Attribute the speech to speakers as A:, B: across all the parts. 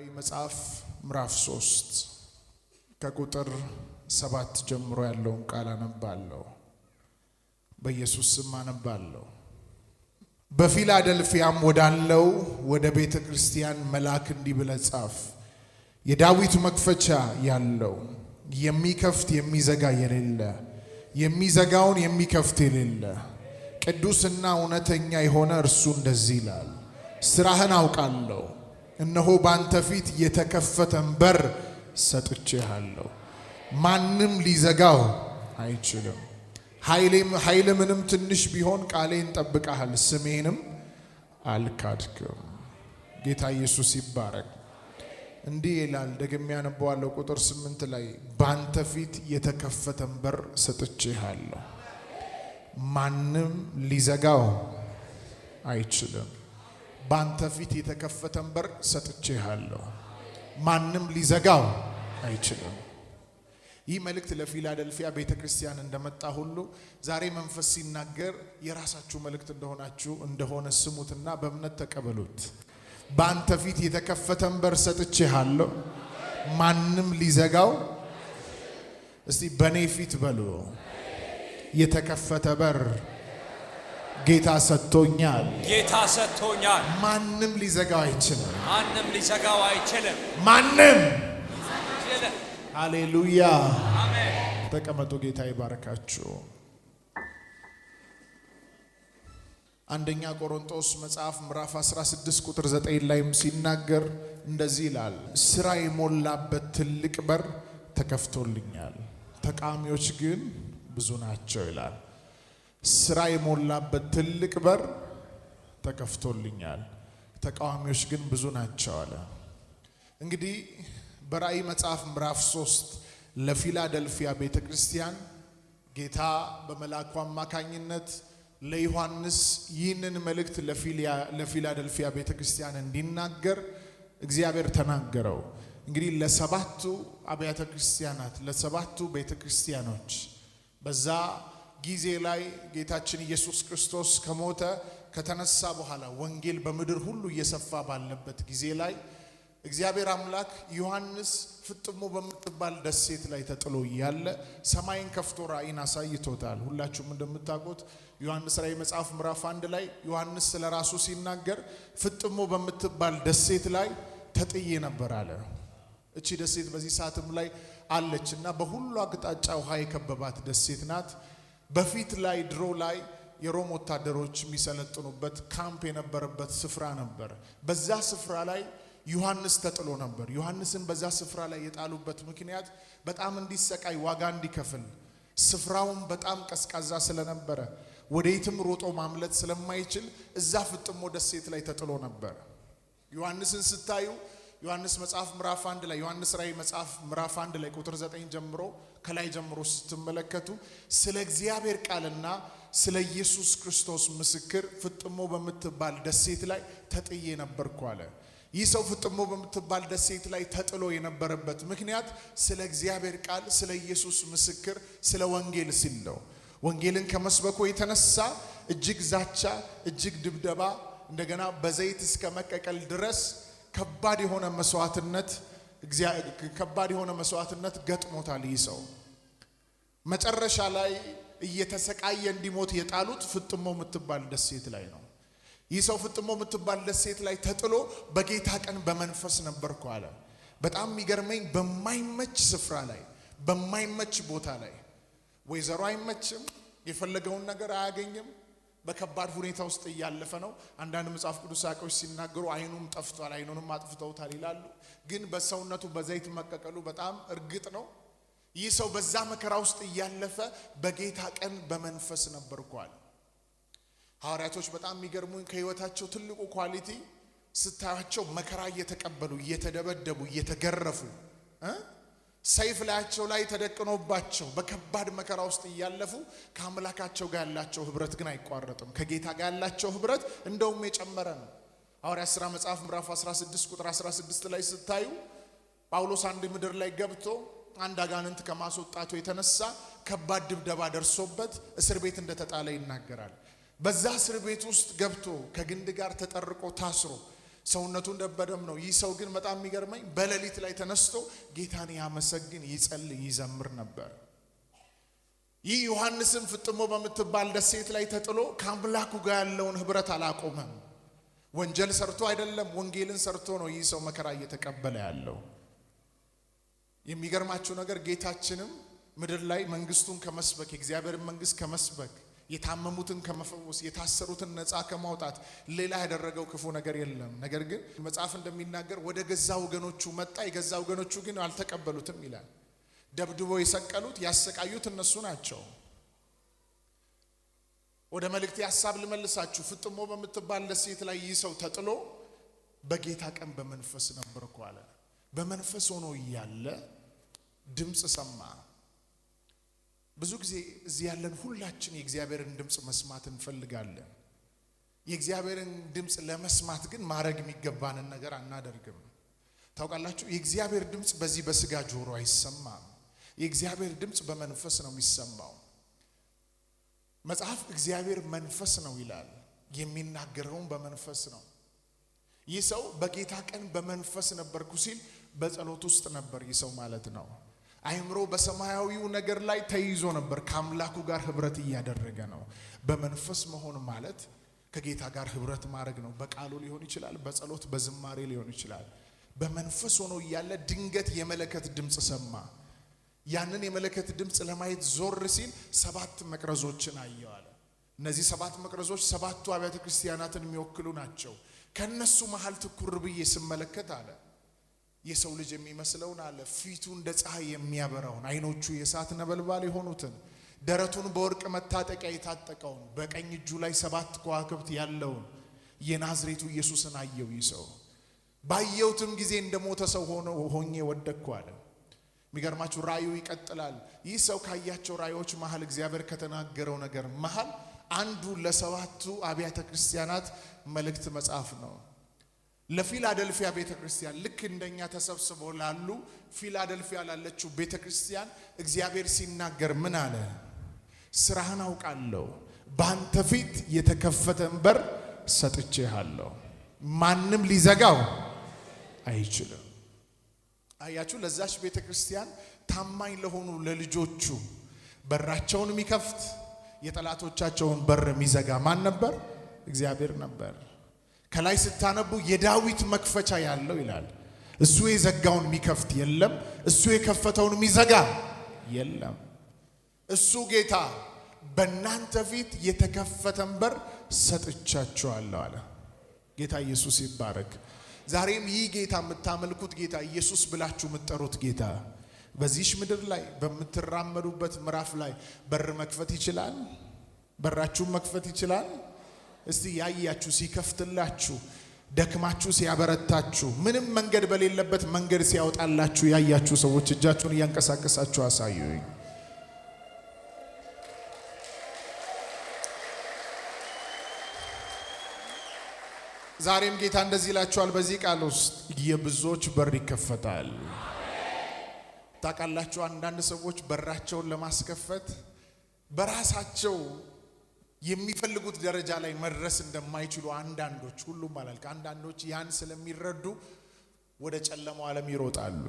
A: ራእይ መጽሐፍ ምዕራፍ 3 ከቁጥር 7 ጀምሮ ያለውን ቃል አነባለሁ። በኢየሱስ ስም አነባለሁ። በፊላደልፊያም ወዳለው ወደ ቤተ ክርስቲያን መልአክ እንዲህ ብለህ ጻፍ። የዳዊት መክፈቻ ያለው የሚከፍት የሚዘጋ የሌለ የሚዘጋውን የሚከፍት የሌለ ቅዱስና እውነተኛ የሆነ እርሱ እንደዚህ ይላል፣ ስራህን አውቃለሁ። እነሆ ባንተ ፊት የተከፈተን በር ሰጥቼሃለሁ፣ ማንም ሊዘጋው አይችልም። ኃይል ምንም ትንሽ ቢሆን ቃሌን ጠብቀሃል፣ ስሜንም አልካድክም። ጌታ ኢየሱስ ይባረክ። እንዲህ ይላል፣ ደግሜ ያነበዋለሁ። ቁጥር 8 ላይ ባንተ ፊት የተከፈተን በር ሰጥቼሃለሁ፣ ማንም ሊዘጋው አይችልም። ባንተ ፊት የተከፈተን በር ሰጥቼሃለሁ፣ ማንም ሊዘጋው አይችልም። ይህ መልእክት ለፊላደልፊያ ቤተ ክርስቲያን እንደመጣ ሁሉ ዛሬ መንፈስ ሲናገር የራሳችሁ መልእክት እንደሆነ ስሙትና በእምነት ተቀበሉት። ባንተ ፊት የተከፈተን በር ሰጥቼሃለሁ፣ ማንም ሊዘጋው። እስቲ በኔ ፊት በሉ፣ የተከፈተ በር ጌታ ሰጥቶኛል።
B: ጌታ ሰጥቶኛል።
A: ማንም ሊዘጋው አይችልም።
B: ማንም ሊዘጋው አይችልም።
A: ማንም። ሃሌሉያ
B: አሜን።
A: ተቀመጡ። ጌታ ይባርካችሁ። አንደኛ ቆሮንቶስ መጽሐፍ ምዕራፍ 16 ቁጥር 9 ላይም ሲናገር እንደዚህ ይላል፣ ስራ የሞላበት ትልቅ በር ተከፍቶልኛል፣ ተቃዋሚዎች ግን ብዙ ናቸው ይላል። ስራ የሞላበት ትልቅ በር ተከፍቶልኛል፣ ተቃዋሚዎች ግን ብዙ ናቸው አለ። እንግዲህ በራእይ መጽሐፍ ምዕራፍ 3 ለፊላደልፊያ ቤተ ክርስቲያን ጌታ በመልአኩ አማካኝነት ለዮሐንስ ይህንን መልእክት ለፊላደልፊያ ቤተ ክርስቲያን እንዲናገር እግዚአብሔር ተናገረው። እንግዲህ ለሰባቱ አብያተ ክርስቲያናት ለሰባቱ ቤተ ክርስቲያኖች በዛ ጊዜ ላይ ጌታችን ኢየሱስ ክርስቶስ ከሞተ ከተነሳ በኋላ ወንጌል በምድር ሁሉ እየሰፋ ባለበት ጊዜ ላይ እግዚአብሔር አምላክ ዮሐንስ ፍጥሞ በምትባል ደሴት ላይ ተጥሎ እያለ ሰማይን ከፍቶ ራእይን አሳይቶታል። ሁላችሁም እንደምታውቁት ዮሐንስ ራእይ መጽሐፍ ምዕራፍ 1 ላይ ዮሐንስ ስለራሱ ሲናገር ፍጥሞ በምትባል ደሴት ላይ ተጥዬ ነበር አለ። እቺ ደሴት በዚህ ሰዓትም ላይ አለችና በሁሉ አቅጣጫ ውሃ የከበባት ደሴት ናት። በፊት ላይ ድሮ ላይ የሮም ወታደሮች የሚሰለጥኑበት ካምፕ የነበረበት ስፍራ ነበር። በዛ ስፍራ ላይ ዮሐንስ ተጥሎ ነበር። ዮሐንስን በዛ ስፍራ ላይ የጣሉበት ምክንያት በጣም እንዲሰቃይ ዋጋ እንዲከፍል፣ ስፍራውን በጣም ቀዝቃዛ ስለነበረ ወዴትም ሮጦ ማምለጥ ስለማይችል እዛ ፍጥሞ ደሴት ላይ ተጥሎ ነበር። ዮሐንስን ስታዩ ዮሐንስ መጽሐፍ ምዕራፍ 1 ላይ ዮሐንስ ራእይ መጽሐፍ ምዕራፍ 1 ላይ ቁጥር 9 ጀምሮ ከላይ ጀምሮ ስትመለከቱ ስለ እግዚአብሔር ቃልና ስለ ኢየሱስ ክርስቶስ ምስክር ፍጥሞ በምትባል ደሴት ላይ ተጥዬ ነበርኩ አለ። ይህ ሰው ፍጥሞ በምትባል ደሴት ላይ ተጥሎ የነበረበት ምክንያት ስለ እግዚአብሔር ቃል፣ ስለ ኢየሱስ ምስክር፣ ስለ ወንጌል ሲል ነው። ወንጌልን ከመስበኩ የተነሳ እጅግ ዛቻ፣ እጅግ ድብደባ፣ እንደገና በዘይት እስከ መቀቀል ድረስ ከባድ የሆነ መስዋዕትነት ገጥሞታል። ይህ ሰው መጨረሻ ላይ እየተሰቃየ እንዲሞት የጣሉት ፍጥሞ የምትባል ደሴት ላይ ነው። ይህ ሰው ፍጥሞ የምትባል ደሴት ላይ ተጥሎ በጌታ ቀን በመንፈስ ነበርኩ አለ። በጣም የሚገርመኝ በማይመች ስፍራ ላይ በማይመች ቦታ ላይ ወይዘሮ አይመችም፣ የፈለገውን ነገር አያገኝም። በከባድ ሁኔታ ውስጥ እያለፈ ነው። አንዳንድ መጽሐፍ ቅዱስ አቆች ሲናገሩ አይኑም ጠፍቷል፣ አይኑንም አጥፍተውታል ይላሉ። ግን በሰውነቱ በዘይት መቀቀሉ በጣም እርግጥ ነው። ይህ ሰው በዛ መከራ ውስጥ እያለፈ በጌታ ቀን በመንፈስ ነበርኳል። ሐዋርያቶች በጣም የሚገርሙኝ ከህይወታቸው ትልቁ ኳሊቲ ስታያቸው መከራ እየተቀበሉ እየተደበደቡ እየተገረፉ ሰይፍ ላያቸው ላይ ተደቅኖባቸው በከባድ መከራ ውስጥ እያለፉ ከአምላካቸው ጋር ያላቸው ህብረት ግን አይቋረጥም። ከጌታ ጋር ያላቸው ህብረት እንደውም የጨመረ ነው። ሐዋርያት ሥራ መጽሐፍ ምዕራፍ 16 ቁጥር 16 ላይ ስታዩ ጳውሎስ አንድ ምድር ላይ ገብቶ አንድ አጋንንት ከማስወጣቱ የተነሳ ከባድ ድብደባ ደርሶበት እስር ቤት እንደተጣለ ይናገራል። በዛ እስር ቤት ውስጥ ገብቶ ከግንድ ጋር ተጠርቆ ታስሮ ሰውነቱ እንደበደም ነው። ይህ ሰው ግን በጣም የሚገርመኝ በሌሊት ላይ ተነስቶ ጌታን ያመሰግን፣ ይጸልይ፣ ይዘምር ነበር። ይህ ዮሐንስም ፍጥሞ በምትባል ደሴት ላይ ተጥሎ ከአምላኩ ጋር ያለውን ህብረት አላቆመም። ወንጀል ሰርቶ አይደለም፣ ወንጌልን ሰርቶ ነው ይህ ሰው መከራ እየተቀበለ ያለው። የሚገርማችሁ ነገር ጌታችንም ምድር ላይ መንግስቱን ከመስበክ የእግዚአብሔርን መንግስት ከመስበክ የታመሙትን ከመፈወስ የታሰሩትን ነፃ ከማውጣት ሌላ ያደረገው ክፉ ነገር የለም። ነገር ግን መጽሐፍ እንደሚናገር ወደ ገዛ ወገኖቹ መጣ፣ የገዛ ወገኖቹ ግን አልተቀበሉትም ይላል። ደብድቦ የሰቀሉት ያሰቃዩት እነሱ ናቸው። ወደ መልእክቴ ሐሳብ ልመልሳችሁ። ፍጥሞ በምትባል ደሴት ላይ ይህ ሰው ተጥሎ በጌታ ቀን በመንፈስ ነበርኩ አለ። በመንፈስ ሆኖ እያለ ድምፅ ሰማ። ብዙ ጊዜ እዚህ ያለን ሁላችን የእግዚአብሔርን ድምፅ መስማት እንፈልጋለን። የእግዚአብሔርን ድምፅ ለመስማት ግን ማድረግ የሚገባንን ነገር አናደርግም። ታውቃላችሁ፣ የእግዚአብሔር ድምፅ በዚህ በስጋ ጆሮ አይሰማም። የእግዚአብሔር ድምፅ በመንፈስ ነው የሚሰማው። መጽሐፍ እግዚአብሔር መንፈስ ነው ይላል። የሚናገረውን በመንፈስ ነው። ይህ ሰው በጌታ ቀን በመንፈስ ነበርኩ ሲል በጸሎት ውስጥ ነበር ይህ ሰው ማለት ነው። አይምሮ በሰማያዊው ነገር ላይ ተይዞ ነበር። ከአምላኩ ጋር ህብረት እያደረገ ነው። በመንፈስ መሆን ማለት ከጌታ ጋር ህብረት ማድረግ ነው። በቃሉ ሊሆን ይችላል፣ በጸሎት በዝማሬ ሊሆን ይችላል። በመንፈስ ሆኖ እያለ ድንገት የመለከት ድምፅ ሰማ። ያንን የመለከት ድምፅ ለማየት ዞር ሲል 7 መቅረዞችን አየዋል። እነዚህ 7 መቅረዞች 7ቱ አብያተ ክርስቲያናትን የሚወክሉ ናቸው። ከነሱ መሃል ትኩር ብዬ ስመለከት አለ የሰው ልጅ የሚመስለውን አለ ፊቱ እንደ ፀሐይ የሚያበራውን፣ አይኖቹ የእሳት ነበልባል የሆኑትን፣ ደረቱን በወርቅ መታጠቂያ የታጠቀውን፣ በቀኝ እጁ ላይ 7 ከዋክብት ያለውን የናዝሬቱ ኢየሱስን አየው። ይህ ሰው ባየሁትም ጊዜ እንደሞተ ሰው ሆኜ ወደቅኩ አለ። የሚገርማችሁ ራእዩ ይቀጥላል። ይህ ሰው ካያቸው ራእዮች መሃል እግዚአብሔር ከተናገረው ነገር መሃል አንዱ ለ7ቱ አብያተ ክርስቲያናት መልእክት መጽሐፍ ነው። ለፊላደልፊያ ቤተክርስቲያን ልክ እንደኛ ተሰብስበው ላሉ ፊላደልፊያ ላለችው ቤተክርስቲያን እግዚአብሔር ሲናገር ምን አለ? ስራህን አውቃለሁ፣ ባንተ ፊት የተከፈተን በር ሰጥቼሃለሁ፣ ማንም ሊዘጋው አይችልም። አያችሁ፣ ለዛች ቤተክርስቲያን ታማኝ ለሆኑ ለልጆቹ በራቸውን የሚከፍት የጠላቶቻቸውን በር የሚዘጋ ማን ነበር? እግዚአብሔር ነበር። ከላይ ስታነቡ የዳዊት መክፈቻ ያለው ይላል። እሱ የዘጋውን የሚከፍት የለም፣ እሱ የከፈተውን የሚዘጋ የለም። እሱ ጌታ በእናንተ ፊት የተከፈተን በር ሰጥቻችኋለሁ አለ። ጌታ ኢየሱስ ይባረክ። ዛሬም ይህ ጌታ የምታመልኩት ጌታ ኢየሱስ ብላችሁ የምትጠሩት ጌታ በዚህ ምድር ላይ በምትራመዱበት ምዕራፍ ላይ በር መክፈት ይችላል። በራችሁን መክፈት ይችላል። እስቲ ያያችሁ ሲከፍትላችሁ፣ ደክማችሁ ሲያበረታችሁ፣ ምንም መንገድ በሌለበት መንገድ ሲያወጣላችሁ ያያችሁ ሰዎች እጃችሁን እያንቀሳቀሳችሁ አሳዩኝ። ዛሬም ጌታ እንደዚህ ይላችኋል በዚህ ቃል ውስጥ የብዙዎች በር ይከፈታል። ታውቃላችሁ፣ አንዳንድ ሰዎች በራቸውን ለማስከፈት በራሳቸው የሚፈልጉት ደረጃ ላይ መድረስ እንደማይችሉ አንዳንዶች፣ ሁሉም አላልክ፣ አንዳንዶች ያን ስለሚረዱ ወደ ጨለማው ዓለም ይሮጣሉ።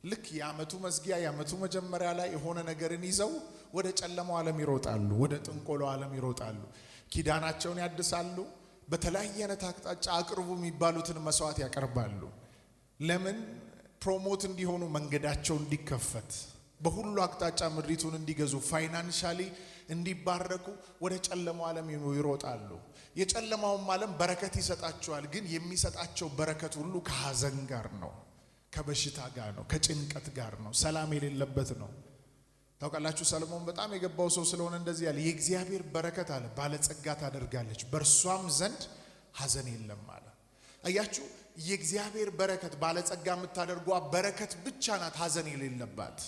A: ልክ የዓመቱ መዝጊያ የዓመቱ መጀመሪያ ላይ የሆነ ነገርን ይዘው ወደ ጨለማው ዓለም ይሮጣሉ፣ ወደ ጥንቆሎ ዓለም ይሮጣሉ። ኪዳናቸውን ያድሳሉ። በተለያየ አይነት አቅጣጫ አቅርቡ የሚባሉትን መስዋዕት ያቀርባሉ። ለምን? ፕሮሞት እንዲሆኑ፣ መንገዳቸው እንዲከፈት፣ በሁሉ አቅጣጫ ምድሪቱን እንዲገዙ፣ ፋይናንሻሊ እንዲባረኩ ወደ ጨለማው ዓለም ይሮጣሉ። የጨለማውም ዓለም በረከት ይሰጣቸዋል። ግን የሚሰጣቸው በረከት ሁሉ ከሐዘን ጋር ነው፣ ከበሽታ ጋር ነው፣ ከጭንቀት ጋር ነው፣ ሰላም የሌለበት ነው። ታውቃላችሁ፣ ሰለሞን በጣም የገባው ሰው ስለሆነ እንደዚህ ያለ የእግዚአብሔር በረከት አለ ባለጸጋ ታደርጋለች፣ በእርሷም ዘንድ ሐዘን የለም አለ። አያችሁ፣ የእግዚአብሔር በረከት ባለጸጋ የምታደርጓ በረከት ብቻ ናት ሐዘን የሌለባት።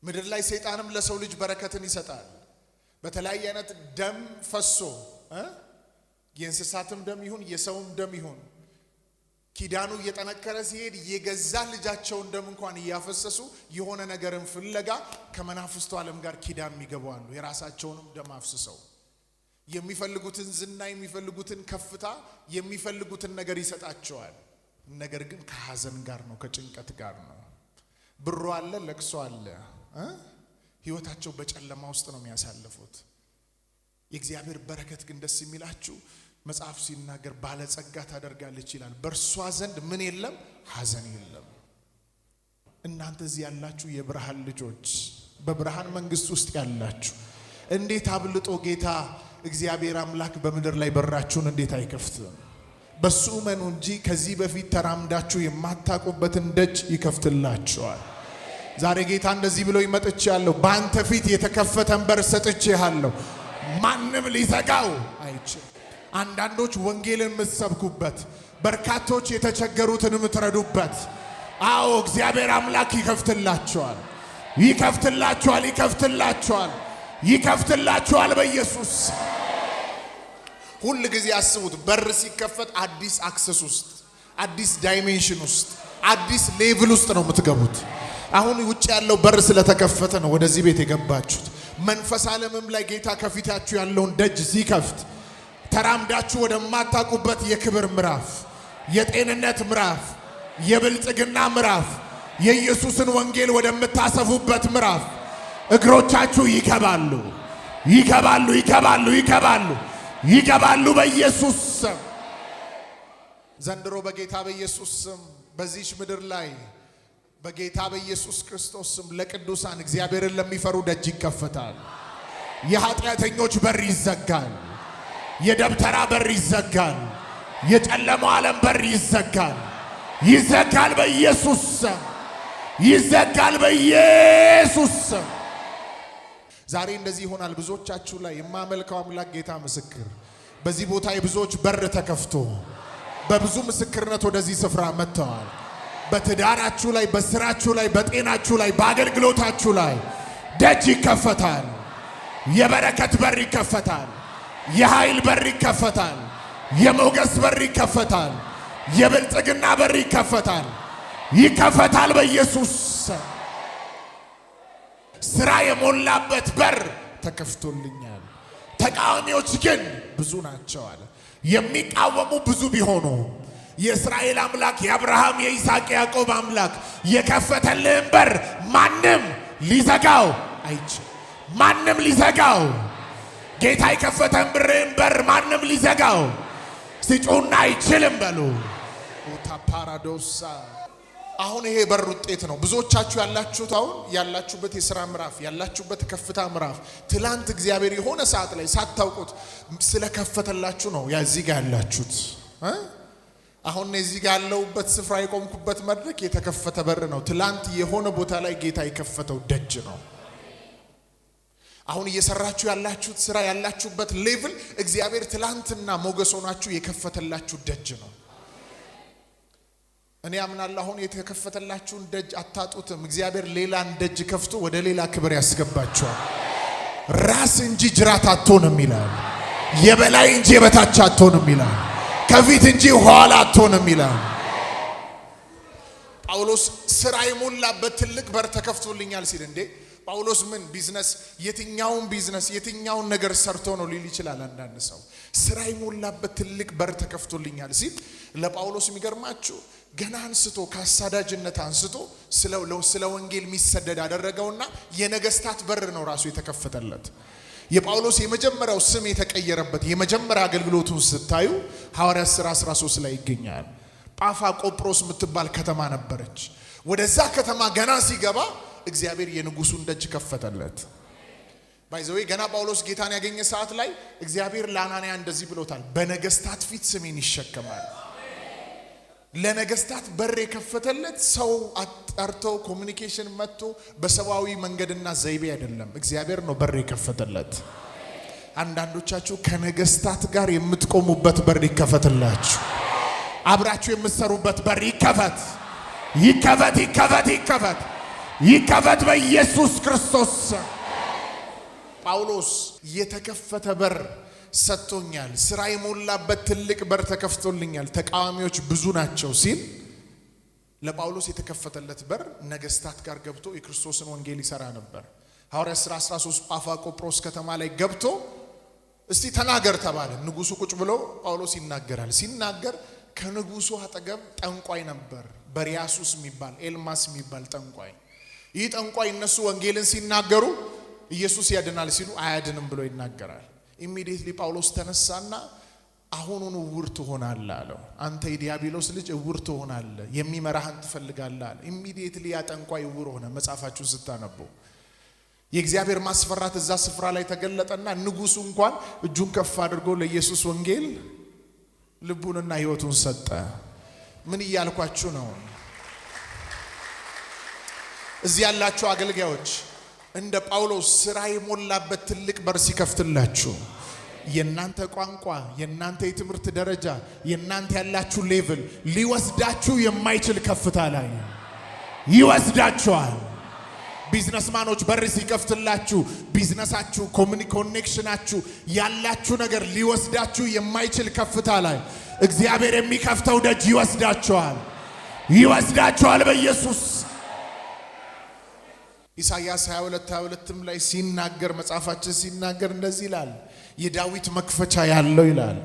A: ምድር ላይ ሰይጣንም ለሰው ልጅ በረከትን ይሰጣል። በተለያየ አይነት ደም ፈሶ የእንስሳትም ደም ይሁን የሰውም ደም ይሁን ኪዳኑ እየጠነከረ ሲሄድ የገዛ ልጃቸውን ደም እንኳን እያፈሰሱ የሆነ ነገርን ፍለጋ ከመናፍስቱ ዓለም ጋር ኪዳን ይገባሉ። የራሳቸውንም ደም አፍስሰው የሚፈልጉትን ዝና፣ የሚፈልጉትን ከፍታ፣ የሚፈልጉትን ነገር ይሰጣቸዋል። ነገር ግን ከሐዘን ጋር ነው፣ ከጭንቀት ጋር ነው። ብሩ አለ፣ ለቅሶ አለ። ህይወታቸው በጨለማ ውስጥ ነው የሚያሳልፉት። የእግዚአብሔር በረከት ግን ደስ የሚላችሁ መጽሐፍ ሲናገር ባለጸጋ ታደርጋለች ይላል። በእርሷ ዘንድ ምን የለም? ሐዘን የለም። እናንተ እዚህ ያላችሁ የብርሃን ልጆች፣ በብርሃን መንግስት ውስጥ ያላችሁ እንዴት አብልጦ ጌታ እግዚአብሔር አምላክ በምድር ላይ በራችሁን እንዴት አይከፍትም? በሱ እመኑ እንጂ ከዚህ በፊት ተራምዳችሁ የማታውቁበትን ደጅ ይከፍትላችኋል። ዛሬ ጌታ እንደዚህ ብሎ ይመጥቻለሁ፣ በአንተ ፊት የተከፈተን በር ሰጥቼሃለሁ፣ ማንም ሊዘጋው አይችልም። አንዳንዶች ወንጌልን የምትሰብኩበት፣ በርካቶች የተቸገሩትን የምትረዱበት፣ አዎ እግዚአብሔር አምላክ ይከፍትላችኋል፣ ይከፍትላችኋል፣ ይከፍትላችኋል፣ ይከፍትላችኋል በኢየሱስ። ሁል ጊዜ አስቡት፣ በር ሲከፈት አዲስ አክሰስ ውስጥ፣ አዲስ ዳይሜንሽን ውስጥ፣ አዲስ ሌቭል ውስጥ ነው የምትገቡት። አሁን ውጭ ያለው በር ስለተከፈተ ነው ወደዚህ ቤት የገባችሁት። መንፈስ ዓለምም ላይ ጌታ ከፊታችሁ ያለውን ደጅ ሲከፍት ተራምዳችሁ ወደማታውቁበት የክብር ምዕራፍ፣ የጤንነት ምዕራፍ፣ የብልጽግና ምዕራፍ፣ የኢየሱስን ወንጌል ወደምታሰፉበት ምዕራፍ እግሮቻችሁ ይገባሉ፣ ይገባሉ፣ ይገባሉ፣ ይገባሉ፣ ይገባሉ በኢየሱስ ስም። ዘንድሮ በጌታ በኢየሱስ ስም በዚህች ምድር ላይ በጌታ በኢየሱስ ክርስቶስ ስም ለቅዱሳን እግዚአብሔርን ለሚፈሩ ደጅ ይከፈታል። የኃጢአተኞች በር ይዘጋል። የደብተራ በር ይዘጋል። የጨለማው ዓለም በር ይዘጋል። ይዘጋል በኢየሱስ ስም፣ ይዘጋል በኢየሱስ ስም። ዛሬ እንደዚህ ይሆናል። ብዙዎቻችሁ ላይ የማመልከው አምላክ ጌታ ምስክር፣ በዚህ ቦታ የብዙዎች በር ተከፍቶ በብዙ ምስክርነት ወደዚህ ስፍራ መጥተዋል። በትዳራችሁ ላይ፣ በስራችሁ ላይ፣ በጤናችሁ ላይ፣ በአገልግሎታችሁ ላይ ደጅ ይከፈታል። የበረከት በር ይከፈታል። የኃይል በር ይከፈታል። የሞገስ በር ይከፈታል። የብልጽግና በር ይከፈታል። ይከፈታል በኢየሱስ። ስራ የሞላበት በር ተከፍቶልኛል። ተቃዋሚዎች ግን ብዙ ናቸው አለ። የሚቃወሙ ብዙ ቢሆኑ የእስራኤል አምላክ የአብርሃም የይስሐቅ ያዕቆብ አምላክ የከፈተልህን በር ማንም ሊዘጋው አይችልም። ማንም ሊዘጋው፣ ጌታ የከፈተን ብርህን በር ማንም ሊዘጋው ሲጮና አይችልም በሉ። ፓራዶሳ አሁን ይሄ በር ውጤት ነው። ብዙዎቻችሁ ያላችሁት አሁን ያላችሁበት የሥራ ምዕራፍ፣ ያላችሁበት ከፍታ ምዕራፍ ትላንት እግዚአብሔር የሆነ ሰዓት ላይ ሳታውቁት ስለከፈተላችሁ ነው እዚህ ጋር ያላችሁት። አሁን እዚህ ጋር ያለውበት ስፍራ የቆምኩበት መድረክ የተከፈተ በር ነው። ትላንት የሆነ ቦታ ላይ ጌታ የከፈተው ደጅ ነው። አሁን እየሰራችሁ ያላችሁት ስራ፣ ያላችሁበት ሌቭል እግዚአብሔር ትላንትና ሞገስ ሆናችሁ የከፈተላችሁ ደጅ ነው። እኔ አምናለሁ አሁን የተከፈተላችሁን ደጅ አታጡትም። እግዚአብሔር ሌላን ደጅ ከፍቶ ወደ ሌላ ክብር ያስገባችኋል። ራስ እንጂ ጅራት አትሆንም ይላል። የበላይ እንጂ የበታች አትሆንም ይላል። ከፊት እንጂ ኋላ አትሆንም ይላል። ጳውሎስ ስራ የሞላበት ትልቅ በር ተከፍቶልኛል ሲል እንዴ ጳውሎስ ምን ቢዝነስ፣ የትኛውን ነገር ሰርቶ ነው ሊል ይችላል አንዳንድ ሰው። ስራ የሞላበት ትልቅ በር ተከፍቶልኛል ሲል ለጳውሎስ የሚገርማችሁ ገና አንስቶ ከአሳዳጅነት አንስቶ ስለ ወንጌል የሚሰደድ አደረገውና የነገስታት በር ነው ራሱ የተከፈተለት። የጳውሎስ የመጀመሪያው ስም የተቀየረበት የመጀመሪያ አገልግሎቱን ስታዩ ሐዋርያት ሥራ 13 ላይ ይገኛል። ጳፋ ቆጵሮስ የምትባል ከተማ ነበረች። ወደዛ ከተማ ገና ሲገባ እግዚአብሔር የንጉሱን ደጅ ከፈተለት። ባይዘዌ ገና ጳውሎስ ጌታን ያገኘ ሰዓት ላይ እግዚአብሔር ለአናንያ እንደዚህ ብሎታል፣ በነገስታት ፊት ስሜን ይሸከማል። ለነገስታት በር የከፈተለት ሰው አጣርተው ኮሙኒኬሽን መጥቶ በሰዋዊ መንገድና ዘይቤ አይደለም፣ እግዚአብሔር ነው በር የከፈተለት። አንዳንዶቻችሁ ከነገስታት ጋር የምትቆሙበት በር ይከፈትላችሁ። አብራችሁ የምትሰሩበት በር ይከፈት፣ ይከፈት፣ ይከፈት፣ ይከፈት፣ ይከፈት በኢየሱስ ክርስቶስ። ጳውሎስ የተከፈተ በር ሰጥቶኛል፣ ስራ የሞላበት ትልቅ በር ተከፍቶልኛል፣ ተቃዋሚዎች ብዙ ናቸው ሲል ለጳውሎስ የተከፈተለት በር ነገስታት ጋር ገብቶ የክርስቶስን ወንጌል ይሰራ ነበር። ሐዋርያት ሥራ 13 ጳፋ ቆጵሮስ ከተማ ላይ ገብቶ እስቲ ተናገር ተባለ። ንጉሱ ቁጭ ብሎ ጳውሎስ ይናገራል። ሲናገር ከንጉሱ አጠገብ ጠንቋይ ነበር፣ በሪያሱስ የሚባል ኤልማስ የሚባል ጠንቋይ። ይህ ጠንቋይ እነሱ ወንጌልን ሲናገሩ ኢየሱስ ያድናል ሲሉ አያድንም ብሎ ይናገራል። ኢሚዲየትሊ ጳውሎስ ተነሳና አሁኑን እውር ትሆናለህ አለው። አንተ የዲያብሎስ ልጅ እውር ትሆናለህ፣ የሚመራህን ትፈልጋለህ አለ። ኢሚዲየትሊ ያ ጠንቋይ እውር ሆነ። መጽሐፋችሁን ስታነቡ የእግዚአብሔር ማስፈራት እዛ ስፍራ ላይ ተገለጠና ንጉሱ እንኳን እጁን ከፍ አድርጎ ለኢየሱስ ወንጌል ልቡንና ሕይወቱን ሰጠ። ምን እያልኳችሁ ነው? እዚህ ያላችሁ አገልጋዮች እንደ ጳውሎስ ስራ የሞላበት ትልቅ በር ሲከፍትላችሁ የናንተ ቋንቋ፣ የናንተ የትምህርት ደረጃ፣ የናንተ ያላችሁ ሌቭል ሊወስዳችሁ የማይችል ከፍታ ላይ ይወስዳችኋል። ቢዝነስማኖች በር ሲከፍትላችሁ ቢዝነሳችሁ፣ ኮኔክሽናችሁ፣ ያላችሁ ነገር ሊወስዳችሁ የማይችል ከፍታ ላይ እግዚአብሔር የሚከፍተው ደጅ ይወስዳችኋል፣ ይወስዳችኋል በኢየሱስ። ኢሳይያስ 22:22 ላይ ሲናገር መጽሐፋችን ሲናገር እንደዚህ ይላል፣ የዳዊት መክፈቻ ያለው ይላል፣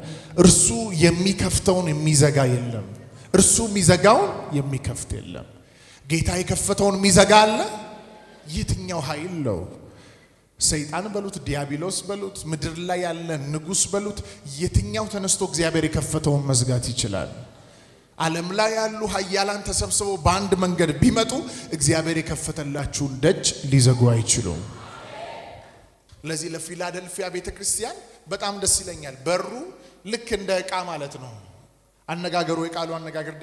A: እርሱ የሚከፍተውን የሚዘጋ የለም፣ እርሱ የሚዘጋውን የሚከፍት የለም። ጌታ የከፈተውን የሚዘጋ አለ? የትኛው ኃይል ነው? ሰይጣን በሉት፣ ዲያብሎስ በሉት፣ ምድር ላይ ያለ ንጉስ በሉት፣ የትኛው ተነስቶ እግዚአብሔር የከፈተውን መዝጋት ይችላል? ዓለም ላይ ያሉ ኃያላን ተሰብስበው በአንድ መንገድ ቢመጡ እግዚአብሔር የከፈተላችሁን ደጅ ሊዘጉ አይችሉም። ለዚህ ለፊላደልፊያ ቤተክርስቲያን በጣም ደስ ይለኛል። በሩ ልክ እንደ ዕቃ ማለት ነው። አነጋገሩ፣ የቃሉ አነጋገር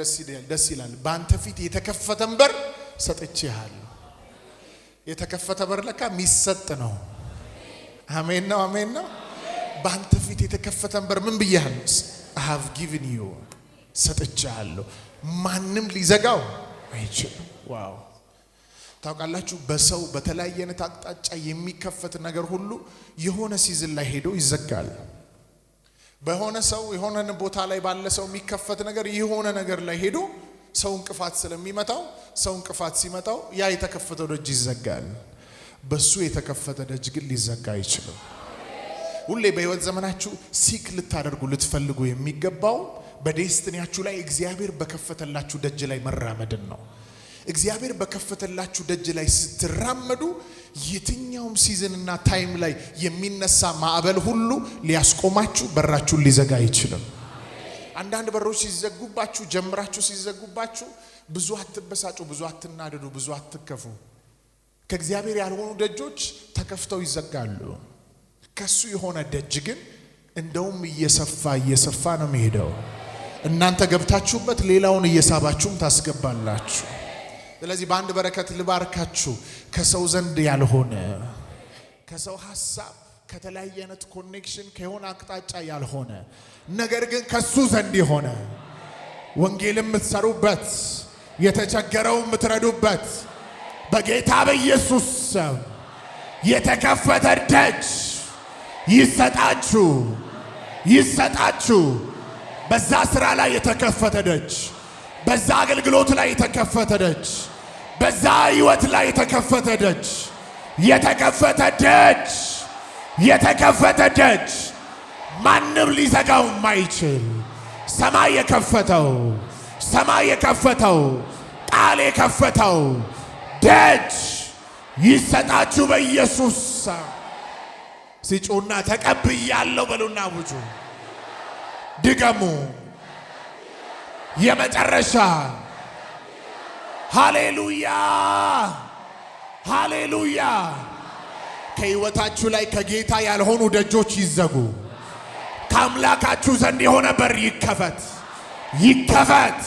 A: ደስ ይላል። በአንተ ፊት የተከፈተን በር ሰጥቼሃለሁ። የተከፈተ በር ለካ የሚሰጥ ነው። አሜን ነው፣ አሜን ነው። በአንተ ፊት የተከፈተን በር ምን ብያለሁ? I have given you፣ ሰጥቼሃለሁ። ማንም ሊዘጋው አይችልም። ዋው! ታውቃላችሁ በሰው በተለያየ አይነት አቅጣጫ የሚከፈት ነገር ሁሉ የሆነ ሲዝን ላይ ሄዶ ይዘጋል። በሆነ ሰው የሆነ ቦታ ላይ ባለ ሰው የሚከፈት ነገር የሆነ ነገር ላይ ሄዶ ሰው እንቅፋት ስለሚመታው ሰው እንቅፋት ሲመታው ያ የተከፈተው ደጅ ይዘጋል። በሱ የተከፈተ ደጅ ግን ሊዘጋ አይችልም። ሁሌ በህይወት ዘመናችሁ ሲክ ልታደርጉ ልትፈልጉ የሚገባው በዴስቲኒያችሁ ላይ እግዚአብሔር በከፈተላችሁ ደጅ ላይ መራመድን ነው። እግዚአብሔር በከፈተላችሁ ደጅ ላይ ስትራመዱ የትኛውም ሲዝንና ታይም ላይ የሚነሳ ማዕበል ሁሉ ሊያስቆማችሁ፣ በራችሁን ሊዘጋ አይችልም። አንዳንድ በሮች ሲዘጉባችሁ፣ ጀምራችሁ ሲዘጉባችሁ ብዙ አትበሳጩ፣ ብዙ አትናደዱ፣ ብዙ አትከፉ። ከእግዚአብሔር ያልሆኑ ደጆች ተከፍተው ይዘጋሉ። ከሱ የሆነ ደጅ ግን እንደውም እየሰፋ ነው የሚሄደው። እናንተ ገብታችሁበት ሌላውን እየሳባችሁም ታስገባላችሁ። ስለዚህ በአንድ በረከት ልባርካችሁ። ከሰው ዘንድ ያልሆነ፣ ከሰው ሐሳብ፣ ከተለያየ አይነት ኮኔክሽን ከሆነ አቅጣጫ ያልሆነ ነገር ግን ከሱ ዘንድ የሆነ ወንጌል የምትሰሩበት፣ የተቸገረው የምትረዱበት በጌታ በኢየሱስ ስም የተከፈተ ደጅ ይሰጣችሁ፣ ይሰጣችሁ። በዛ ስራ ላይ የተከፈተ ደጅ፣ በዛ አገልግሎት ላይ የተከፈተ ደጅ፣ በዛ ህይወት ላይ የተከፈተ ደጅ፣ የተከፈተ ደጅ፣ የተከፈተ ደጅ፣ ማንም ሊዘጋው የማይችል ሰማይ የከፈተው፣ ሰማይ የከፈተው፣ ቃል የከፈተው ደጅ ይሰጣችሁ በኢየሱስ ሲጮና ተቀብያለሁ በሉና ውጁ ድገሙ። የመጨረሻ ሃሌሉያ፣ ሃሌሉያ። ከህይወታችሁ ላይ ከጌታ ያልሆኑ ደጆች ይዘጉ። ከአምላካችሁ ዘንድ የሆነ በር ይከፈት፣ ይከፈት፣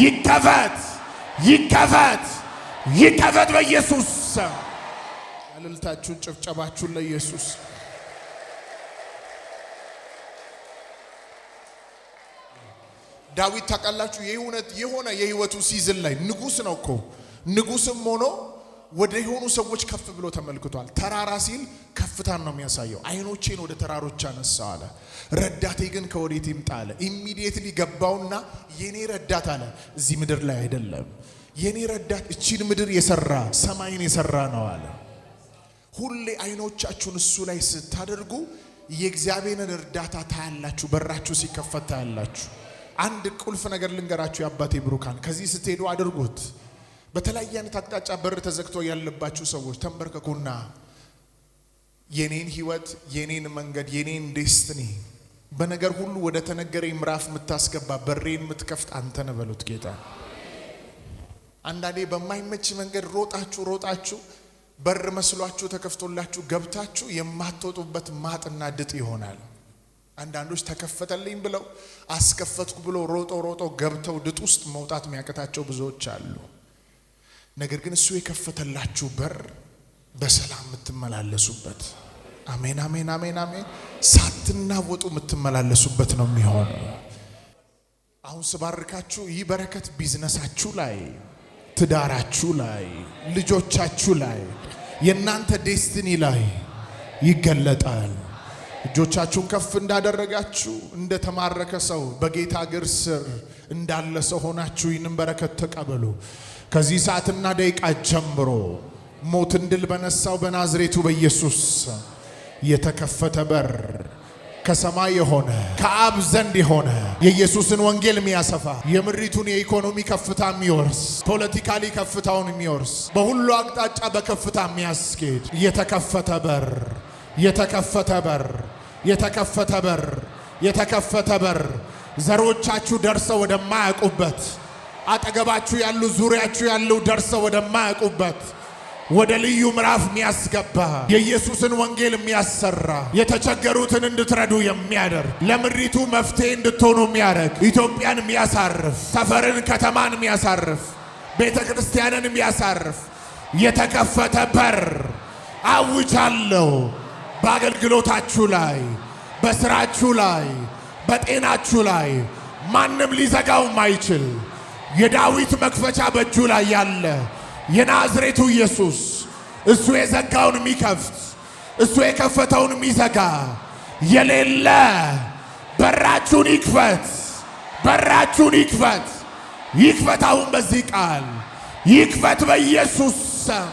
A: ይከፈት፣ ይከፈት፣ ይከፈት በኢየሱስ ስም። እልልታችሁን ጭብጨባችሁን ለኢየሱስ። ዳዊት ታውቃላችሁ የሆነ የህይወቱ ሲዝን ላይ ንጉስ ነው እኮ። ንጉስም ሆኖ ወደ የሆኑ ሰዎች ከፍ ብሎ ተመልክቷል። ተራራ ሲል ከፍታን ነው የሚያሳየው። አይኖቼን ወደ ተራሮች አነሳው አለ። ረዳቴ ግን ከወዴት ይምጣ አለ። ኢሚዲየትሊ ገባውና የኔ ረዳት አለ እዚህ ምድር ላይ አይደለም። የኔ ረዳት እቺን ምድር የሰራ ሰማይን የሰራ ነው አለ። ሁሌ አይኖቻችሁን እሱ ላይ ስታደርጉ የእግዚአብሔርን እርዳታ ታያላችሁ። በራችሁ ሲከፈት ታያላችሁ። አንድ ቁልፍ ነገር ልንገራችሁ የአባቴ ብሩካን፣ ከዚህ ስትሄዱ አድርጉት። በተለያየ አይነት አቅጣጫ በር ተዘግቶ ያለባችሁ ሰዎች ተንበርከኩና የኔን ህይወት፣ የኔን መንገድ፣ የኔን ዴስቲኒ በነገር ሁሉ ወደ ተነገረኝ ምዕራፍ የምታስገባ በሬን የምትከፍት አንተ ነህ በሉት ጌታ። አንዳንዴ በማይመች መንገድ ሮጣችሁ በር መስሏችሁ ተከፍቶላችሁ ገብታችሁ የማትወጡበት ማጥና ድጥ ይሆናል። አንዳንዶች ተከፈተልኝ ብለው አስከፈትኩ ብለው ሮጦ ገብተው ድጥ ውስጥ መውጣት የሚያቀታቸው ብዙዎች አሉ። ነገር ግን እሱ የከፈተላችሁ በር በሰላም የምትመላለሱበት፣ አሜን አሜን አሜን አሜን፣ ሳትናወጡ የምትመላለሱበት ነው የሚሆነው። አሁን ስባርካችሁ ይህ በረከት ቢዝነሳችሁ ላይ፣ ትዳራችሁ ላይ፣ ልጆቻችሁ ላይ፣ የእናንተ ዴስቲኒ ላይ ይገለጣል። እጆቻችሁን ከፍ እንዳደረጋችሁ እንደተማረከ ሰው በጌታ እግር ስር እንዳለ ሰው ሆናችሁ ይህንን በረከት ተቀበሉ። ከዚህ ሰዓትና ደቂቃ ጀምሮ ሞትን ድል በነሳው በናዝሬቱ በኢየሱስ የተከፈተ በር ከሰማይ የሆነ ከአብ ዘንድ የሆነ የኢየሱስን ወንጌል የሚያሰፋ የምድሪቱን የኢኮኖሚ ከፍታ የሚወርስ ፖለቲካሊ ከፍታውን የሚወርስ በሁሉ አቅጣጫ በከፍታ የሚያስኬድ የተከፈተ በር የተከፈተ በር የተከፈተ በር የተከፈተ በር ዘሮቻችሁ ደርሰው ወደማያውቁበት፣ አጠገባችሁ ያሉ ዙሪያችሁ ያሉ ደርሰው ወደማያውቁበት ወደ ልዩ ምዕራፍ የሚያስገባ የኢየሱስን ወንጌል የሚያሰራ የተቸገሩትን እንድትረዱ የሚያደርግ ለምድሪቱ መፍትሄ እንድትሆኑ የሚያደርግ ኢትዮጵያን የሚያሳርፍ ሰፈርን ከተማን የሚያሳርፍ ቤተ ክርስቲያንን የሚያሳርፍ የተከፈተ በር አውጃለሁ። በአገልግሎታችሁ ላይ፣ በስራችሁ ላይ፣ በጤናችሁ ላይ ማንም ሊዘጋው ማይችል የዳዊት መክፈቻ በእጁ ላይ ያለ የናዝሬቱ ኢየሱስ እሱ የዘጋውን የሚከፍት እሱ የከፈተውን የሚዘጋ የሌለ በራችሁን ይክፈት፣ በራችሁን ይክፈት። ይክፈት አሁን በዚህ ቃል ይክፈት በኢየሱስ ስም።